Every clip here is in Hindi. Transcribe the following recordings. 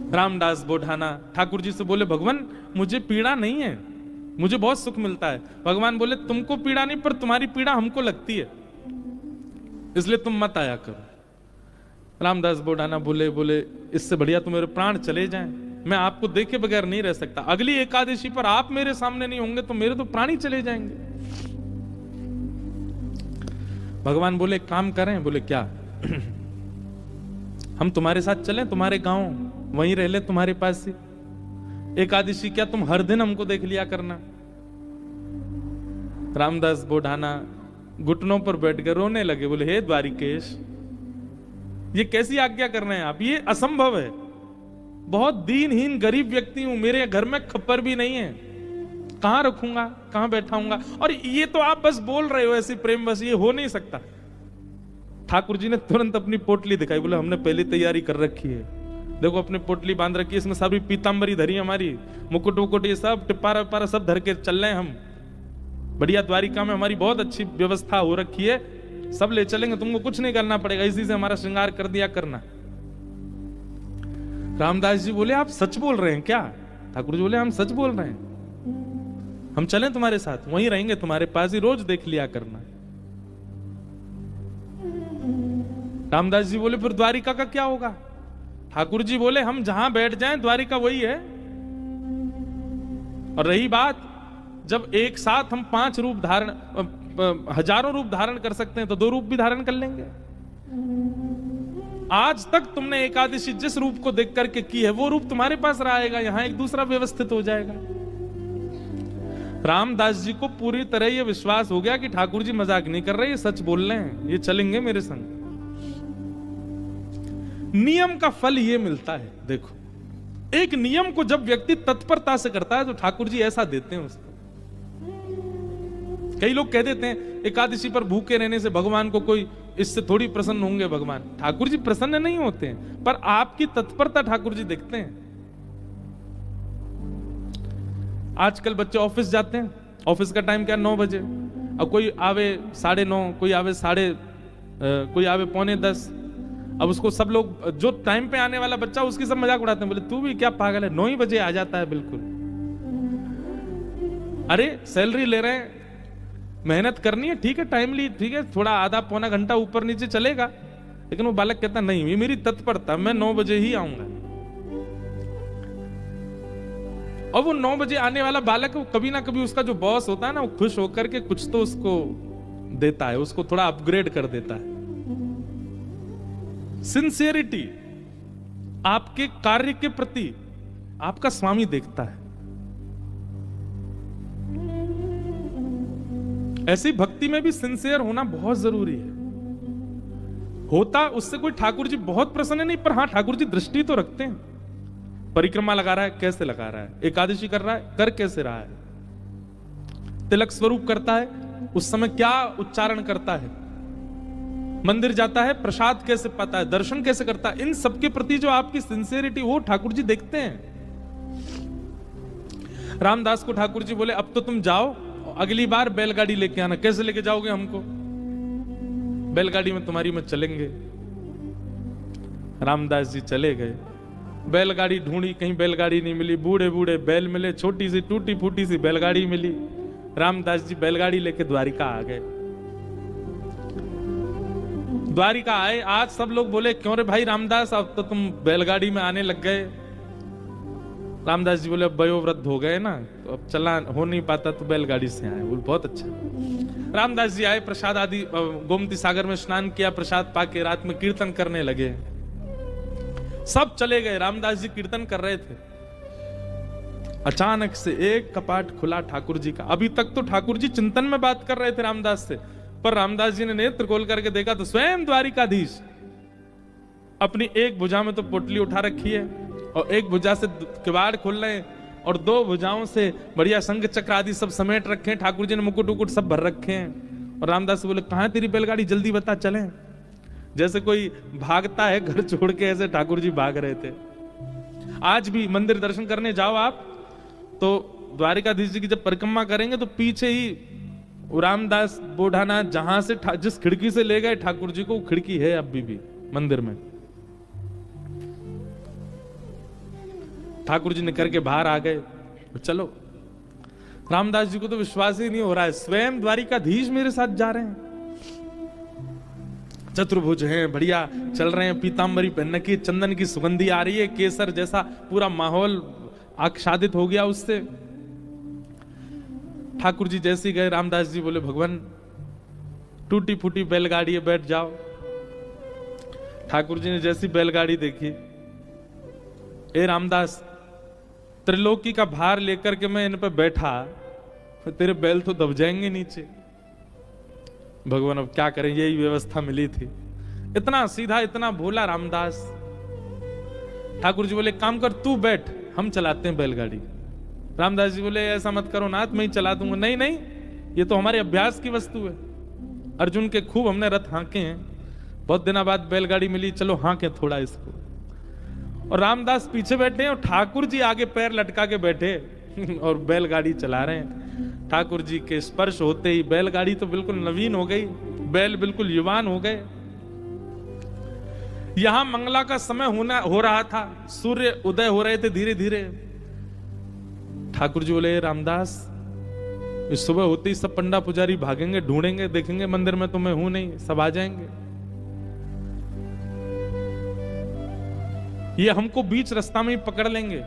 रामदास बोढ़ाना ठाकुर जी से बोले, भगवान मुझे पीड़ा नहीं है, मुझे बहुत सुख मिलता है। भगवान बोले, तुमको पीड़ा नहीं, पर तुम्हारी पीड़ा हमको लगती है, इसलिए तुम मत आया करो। रामदास बोढ़ाना बोले इससे बढ़िया तो मेरे प्राण चले जाएं, मैं आपको देखे बगैर नहीं रह सकता। अगली एकादशी पर आप मेरे सामने नहीं होंगे तो मेरे तो प्राण ही चले जाएंगे। भगवान बोले, काम करें? बोले, क्या? हम तुम्हारे साथ चलें, तुम्हारे गांव वहीं रह ले, तुम्हारे पास ही एकादशी क्या तुम हर दिन हमको देख लिया करना। रामदास बोढ़ाना घुटनों पर बैठ कर रोने लगे, बोले, हे द्वारिकेश, ये कैसी आज्ञा कर रहे हैं आप, ये असंभव है, बहुत दीनहीन गरीब व्यक्ति हूं, मेरे घर में खप्पर भी नहीं है, कहां रखूंगा, कहां बैठाऊंगा, और ये तो आप बस बोल रहे हो ऐसी प्रेम, बस ये हो नहीं सकता। ठाकुर जी ने तुरंत अपनी पोटली दिखाई, बोले, हमने पहली तैयारी कर रखी है, देखो अपनी पोटली बांध रखी है, इसमें सारी पीतांबरी धरी हमारी, मुकुट वुकुट ये सब टिप्पारा विप्पारा सब धर के चल रहे हैं हम, बढ़िया द्वारिका में हमारी बहुत अच्छी व्यवस्था हो रखी है, सब ले चलेंगे, तुमको कुछ नहीं करना पड़ेगा, इसी से हमारा श्रृंगार कर दिया करना। रामदास जी बोले, आप सच बोल रहे हैं क्या? ठाकुर जी बोले, हम सच बोल रहे हैं, हम चलें तुम्हारे साथ, वहीं रहेंगे तुम्हारे पास ही, रोज देख लिया करना। रामदास जी बोले, फिर द्वारिका का क्या होगा? ठाकुर जी बोले, हम जहां बैठ जाएं द्वारिका वही है, और रही बात जब एक साथ हम 5 रूप धारण, हजारों रूप धारण कर सकते हैं, तो 2 रूप भी धारण कर लेंगे। आज तक तुमने एकादशी जिस रूप को देख करके की है, वो रूप तुम्हारे पास रहेगा, यहां एक दूसरा व्यवस्थित हो जाएगा। रामदास जी को पूरी तरह यह विश्वास हो गया कि ठाकुर जी मजाक नहीं कर रहे, ये सच बोल रहे हैं, ये चलेंगे मेरे संग। नियम का फल ये मिलता है। देखो, एक नियम को जब व्यक्ति तत्परता से करता है तो ठाकुर जी ऐसा देते हैं उसको। कई लोग कह देते हैं एकादशी पर भूखे रहने से भगवान को कोई इससे थोड़ी प्रसन्न होंगे भगवान। ठाकुर जी प्रसन्न नहीं होते हैं, पर आपकी तत्परता ठाकुर जी देखते हैं। आजकल बच्चे ऑफिस जाते हैं, ऑफिस का टाइम क्या 9 बजे, और कोई आवे 9:30, कोई आवे कोई आवे 9:45। अब उसको सब लोग, जो टाइम पे आने वाला बच्चा उसकी सब मजाक उड़ाते हैं, बोले तू भी क्या पागल है, 9 ही बजे आ जाता है बिल्कुल। अरे सैलरी ले रहे हैं, मेहनत करनी है, ठीक है, टाइमली, ठीक है, थोड़ा आधा पौना घंटा ऊपर नीचे चलेगा, लेकिन वो बालक कहता नहीं, ये मेरी तत्परता, मैं 9 बजे ही आऊंगा। और वो 9 बजे आने वाला बालक, वो कभी ना कभी उसका जो बॉस होता है ना, वो खुश होकर के कुछ तो उसको देता है, उसको थोड़ा अपग्रेड कर देता है। सिंसियरिटी आपके कार्य के प्रति आपका स्वामी देखता है। ऐसी भक्ति में भी सिंसियर होना बहुत जरूरी है। होता उससे कोई ठाकुर जी बहुत प्रसन्न नहीं, पर हां ठाकुर जी दृष्टि तो रखते हैं। परिक्रमा लगा रहा है, कैसे लगा रहा है, एकादशी कर रहा है, कर कैसे रहा है, तिलक स्वरूप करता है, उस समय क्या उच्चारण करता है, मंदिर जाता है, प्रसाद कैसे पाता है, दर्शन कैसे करता है, इन सबके प्रति जो आपकी सिंसियरिटी, वो ठाकुर जी देखते हैं। रामदास को ठाकुर जी बोले, अब तो तुम जाओ, अगली बार बैलगाड़ी लेके आना। कैसे लेके जाओगे हमको? बैलगाड़ी में तुम्हारी में चलेंगे। रामदास जी चले गए, बैलगाड़ी ढूंढी, कहीं बैलगाड़ी नहीं मिली, बूढ़े बूढ़े बैल मिले, छोटी सी टूटी फूटी सी बैलगाड़ी मिली। रामदास जी बैलगाड़ी लेके द्वारिका आ गए। द्वारिका आए, आज सब लोग बोले, क्यों रे भाई रामदास, अब तो तुम बैलगाड़ी में आने लग गए। रामदास जी बोले, अब वयोवृद्ध हो गए ना, तो अब चला हो नहीं पाता, तो बैलगाड़ी से आए। बोले बहुत अच्छा। रामदास जी आए, प्रसाद आदि, गोमती सागर में स्नान किया, प्रसाद पाके रात में कीर्तन करने लगे। सब चले गए, रामदास जी कीर्तन कर रहे थे। अचानक से एक कपाट खुला ठाकुर जी का। अभी तक तो ठाकुर जी चिंतन में बात कर रहे थे रामदास से, पर रामदास जी ने नेत्र खोल करके देखा तो स्वयं द्वारिकाधीश अपनी एक भुजा में तो पोटली उठा रखी है, और एक भुजा से किवाड़ खोल रहे हैं, और 2 भुजाओं से बढ़िया शंख चक्र आदि सब समेट रखे हैं। ठाकुर जी ने मुकुट उकुट सब भर रखे हैं। और रामदास से बोले, कहां तेरी बैलगाड़ी, जल्दी बता, चलें। जैसे कोई भागता है घर छोड़ के, ऐसे ठाकुर जी भाग रहे थे। आज भी मंदिर दर्शन करने जाओ आप, तो द्वारिकाधीश जी की जब परिक्रमा करेंगे तो पीछे ही रामदास बोढ़ाना जहां से जिस खिड़की से ले गए ठाकुर जी को, वो खिड़की है अभी भी मंदिर में। ठाकुर जी निकल के बाहर आ गए। चलो, रामदास जी को तो विश्वास ही नहीं हो रहा है, स्वयं द्वारिकाधीश मेरे साथ जा रहे हैं। चतुर्भुज हैं, बढ़िया चल रहे हैं, पीतांबरी पहन की, चंदन की सुगंधी आ रही है, केसर जैसा पूरा माहौल आच्छादित हो गया उससे। ठाकुर जी जैसे गए, रामदास जी बोले भगवान टूटी फूटी बैलगाड़ी है, बैठ जाओ। ठाकुर जी ने जैसी बैलगाड़ी देखी, ए रामदास, त्रिलोकी का भार लेकर के मैं इन पे बैठा, तेरे बैल तो दब जाएंगे नीचे। भगवान अब क्या करें, यही व्यवस्था मिली थी। इतना सीधा, इतना भोला रामदास। ठाकुर जी बोले काम कर, तू बैठ, हम चलाते हैं बैलगाड़ी। रामदास जी बोले ऐसा मत करो नाथ, मैं ही चला दूंगा। नहीं नहीं, ये तो हमारे अभ्यास की वस्तु है। अर्जुन के खूब हमने रथ हाँके हैं, बहुत दिनों बाद बैलगाड़ी मिली, चलो हाँके थोड़ा इसको। और रामदास पीछे बैठे हैं और ठाकुर जी आगे पैर लटका के बैठे और बैलगाड़ी चला रहे हैं। ठाकुर जी के स्पर्श होते ही बैलगाड़ी तो बिल्कुल नवीन हो गई, बैल बिल्कुल युवान हो गए। यहां मंगला का समय हो रहा था, सूर्य उदय हो रहे थे धीरे धीरे। ठाकुर जी बोले रामदास, इस सुबह होते ही सब पंडा पुजारी भागेंगे, ढूंढेंगे, देखेंगे मंदिर में तो मैं हूं नहीं, सब आ जाएंगे। ये हमको बीच रास्ता में ही पकड़ लेंगे।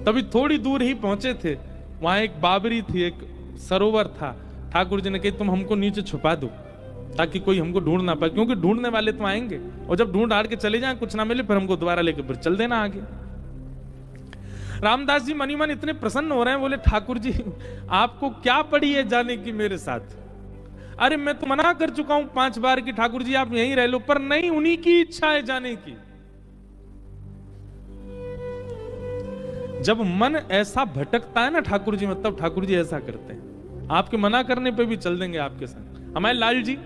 तभी थोड़ी दूर ही पहुंचे थे, वहां एक बाबरी थी, एक सरोवर था। ठाकुर जी ने कही तुम हमको नीचे छुपा दो ताकि कोई हमको ढूंढ ना पाए, क्योंकि ढूंढने वाले तो आएंगे, और जब ढूंढ हार के चले जाएं, कुछ ना मिले, फिर हमको दोबारा लेके फिर चल देना आगे। रामदास जी मनी मन इतने प्रसन्न हो रहे हैं, बोले ठाकुर जी आपको क्या पड़ी है जाने की मेरे साथ? अरे मैं तो मना कर चुका हूं 5 बार कि ठाकुर जी आप यहीं रह लो, पर नहीं, उन्हीं की इच्छा है जाने की। जब मन ऐसा भटकता है ना ठाकुर जी, मतलब ठाकुर जी ऐसा करते हैं, आपके मना करने पे भी चल देंगे आपके संग। हमारे लाल जी,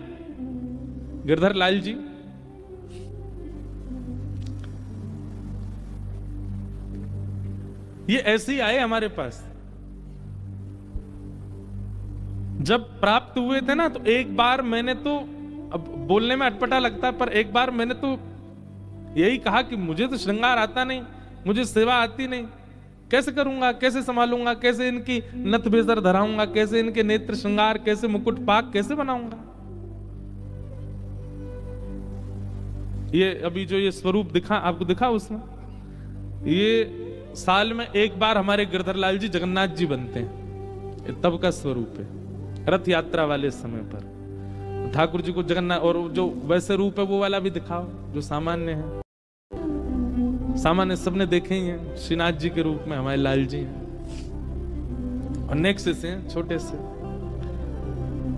गिरधर लाल जी, ये ऐसे ही आए हमारे पास। जब प्राप्त हुए थे ना, तो एक बार मैंने तो, अब बोलने में अटपटा लगता है, पर एक बार मैंने तो यही कहा कि मुझे तो श्रृंगार आता नहीं, मुझे सेवा आती नहीं, कैसे करूंगा, कैसे संभालूंगा, कैसे इनकी नथ बेसर धराऊंगा, कैसे इनके नेत्र श्रृंगार, कैसे मुकुट पाक कैसे बनाऊंगा। ये अभी जो ये स्वरूप दिखा आपको, दिखा उसमें, ये साल में एक बार हमारे गिरधर लाल जी जगन्नाथ जी बनते हैं, ये तब का स्वरूप है, रथ यात्रा वाले समय पर। ठाकुर जी को जगन्नाथ, और जो वैसे रूप है वो वाला भी दिखाओ जो सामान्य है। सामान्य सबने देखे ही हैं, श्रीनाथ जी के रूप में हमारे लाल जी हैं, और नेक्स्ट से हैं, छोटे से,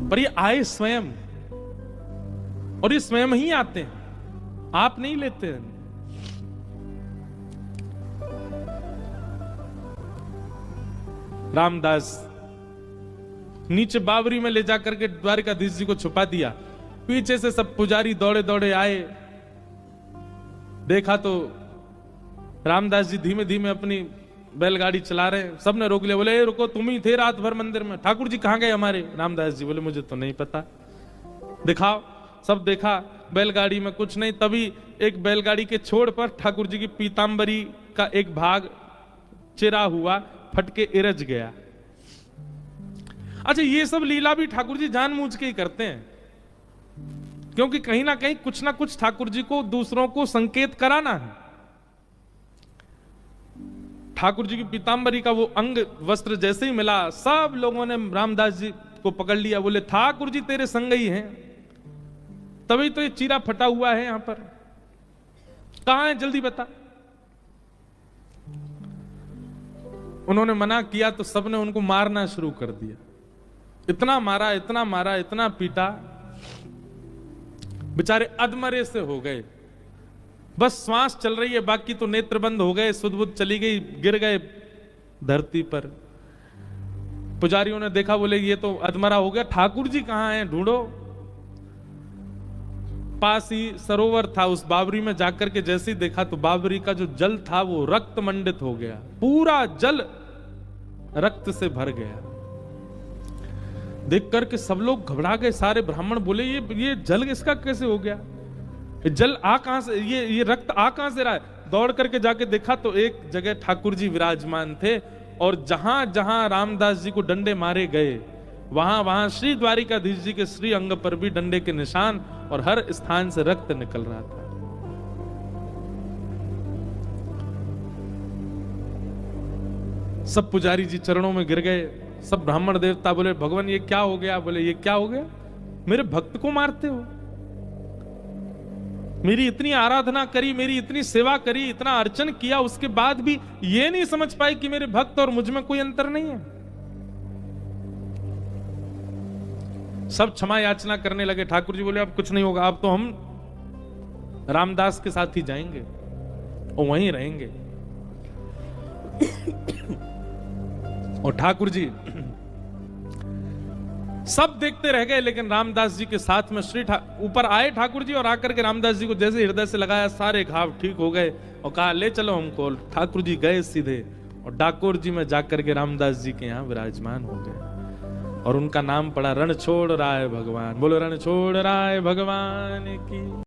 पर ये आए स्वयं, और ये स्वयं ही आते हैं, आप नहीं लेते हैं। रामदास नीचे बावरी में ले जाकर के द्वारिकाधीश जी को छुपा दिया। पीछे से सब पुजारी दौड़े दौड़े आए, देखा तो रामदास जी धीमे धीमे अपनी बैलगाड़ी चला रहे हैं। सबने रोक लिया, बोले रुको, तुम ही थे रात भर मंदिर में, ठाकुर जी कहां गए हमारे? रामदास जी बोले मुझे तो नहीं पता, दिखाओ। सब देखा, बैलगाड़ी में कुछ नहीं। तभी एक बैलगाड़ी के छोड़ पर ठाकुर जी की पीतांबरी का एक भाग चिरा हुआ, फट के इरज गया। अच्छा, ये सब लीला भी ठाकुर जी जानबूझ के ही करते हैं, क्योंकि कहीं ना कहीं कुछ ना कुछ ठाकुर जी को दूसरों को संकेत कराना है। ठाकुर जी की पीतांबरी का वो अंग वस्त्र जैसे ही मिला, सब लोगों ने रामदास जी को पकड़ लिया, बोले ठाकुर जी तेरे संग ही हैं, तभी तो ये चीरा फटा हुआ है यहां पर, कहां है जल्दी बता। उन्होंने मना किया तो सबने उनको मारना शुरू कर दिया। इतना मारा, इतना मारा, इतना पीटा, बेचारे अधमरे से हो गए। बस श्वास चल रही है, बाकी तो नेत्र बंद हो गए, सुध-बुध चली गई, गिर गए धरती पर। पुजारियों ने देखा, बोले ये तो अधमरा हो गया, ठाकुर जी कहां हैं, ढूंढो। पास ही सरोवर था, उस बावरी में जाकर के जैसे ही देखा तो बावरी का जो जल था वो रक्त मंडित हो गया, पूरा जल रक्त से भर गया। देख करके सब लोग घबरा गए, सारे ब्राह्मण बोले ये जल इसका कैसे हो गया, जल आ कहां से, ये रक्त आ कहां से रहा है? दौड़ करके जाके देखा तो एक जगह ठाकुर जी विराजमान थे, और जहां जहां रामदास जी को डंडे मारे गए वहां वहां श्री द्वारिकाधीश जी के श्री अंग पर भी डंडे के निशान, और हर स्थान से रक्त निकल रहा था। सब पुजारी जी चरणों में गिर गए, सब ब्राह्मण देवता बोले भगवान ये क्या हो गया? बोले ये क्या हो गया? मेरे भक्त को मारते हो? मेरी इतनी आराधना करी, मेरी इतनी सेवा करी, इतना अर्चन किया, उसके बाद भी ये नहीं समझ पाए कि मेरे भक्त और मुझ में कोई अंतर नहीं है। सब क्षमा याचना करने लगे। ठाकुर जी बोले अब कुछ नहीं होगा, अब तो हम रामदास के साथ ही जाएंगे और वहीं रहेंगे। और ठाकुर जी सब देखते रह गए, लेकिन रामदास जी के साथ में ऊपर आए ठाकुर जी, और आकर के रामदास जी को जैसे हृदय से लगाया सारे घाव ठीक हो गए, और कहा ले चलो हमको। ठाकुर जी गए सीधे और डाकोर जी में जाकर के रामदास जी के यहाँ विराजमान हो गए, और उनका नाम पड़ा रणछोड़ राय भगवान। बोलो रणछोड़ राय भगवान की।